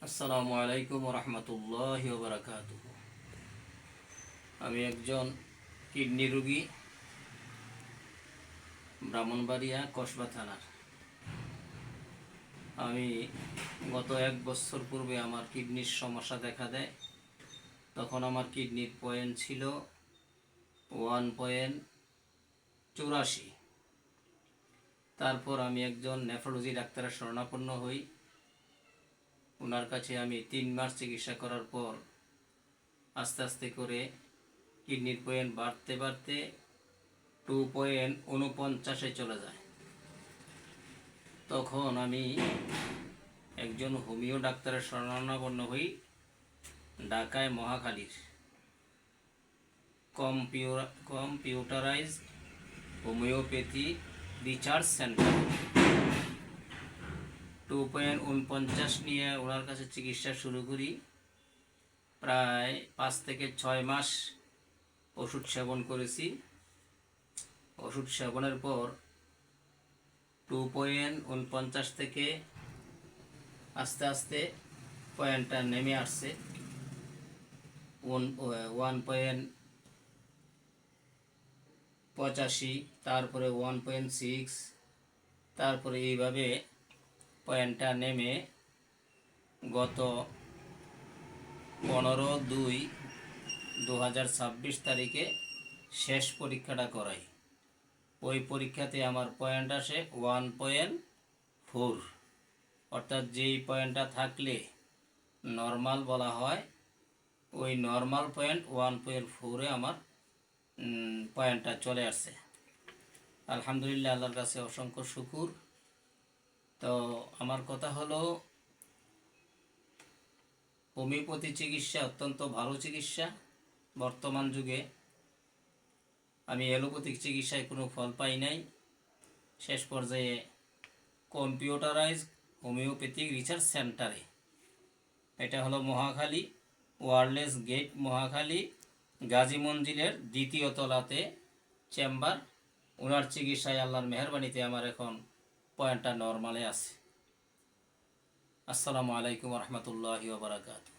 আসসালামু আলাইকুম রহমতুল্লাহ বারাকাতু। আমি একজন কিডনি রোগী, ব্রাহ্মণবাড়িয়া কসবা থানার। আমি গত 1 বছর পূর্বে আমার কিডনির সমস্যা দেখা দেয়। তখন আমার কিডনির পয়েন্ট ছিল 1.84। তারপর আমি একজন নেফ্রোলজি ডাক্তারের শরণাপন্ন হই। ওনার কাছে আমি 3 মাস চিকিৎসা করার পর আস্তে আস্তে করে কিডনির পয়েন্ট বাড়তে বাড়তে 2.49-এ চলে যায়। তখন আমি একজন হোমিও ডাক্তারের শরণাপন্ন হই ঢাকায় মহাখালীর কম্পিউটারাইজ হোমিওপ্যাথি রিসার্চ সেন্টার। 2.49 নিয়ে ওনার কাছে চিকিৎসা শুরু করি। প্রায় 5 থেকে 6 মাস ওষুধ সেবন করেছি। ওষুধ সেবনের পর 2.49 থেকে আস্তে আস্তে পয়েন্টটা নেমে আসছে 1.85, তারপরে 1.6, তারপরে এইভাবে পয়েন্টটা নেমে গত 15/2/2026 তারিখে শেষ পরীক্ষাটা করাই। ওই পরীক্ষাতে আমার পয়েন্ট আসে 1.4, অর্থাৎ যেই পয়েন্টটা থাকলে নর্মাল বলা হয়, ওই নর্মাল পয়েন্ট 1.4-এ আমার পয়েন্টটা চলে আসছে। আলহামদুলিল্লাহ, আল্লাহর কাছে অসংখ্য শুকুর। তো আমার কথা হলো, হোমিওপ্যাথি চিকিৎসা অত্যন্ত ভালো চিকিৎসা। বর্তমান যুগে আমি অ্যালোপ্যাথিক চিকিৎসায় কোনো ফল পাই নাই। শেষ পর্যায়ে কম্পিউটারাইজ হোমিওপ্যাথিক রিসার্চ সেন্টারে, এটা হলো মহাখালী ওয়ারলেস গেট, মহাখালী গাজী মঞ্জিলের 2য় তলাতে চেম্বার। ওনার চিকিৎসায় আল্লাহর মেহরবানিতে আমার এখন পয়েন্টটা নর্মালে আছে। আসসালামু আলাইকুম রহমতুল্লাহি ওয়া বারাকাতুহু।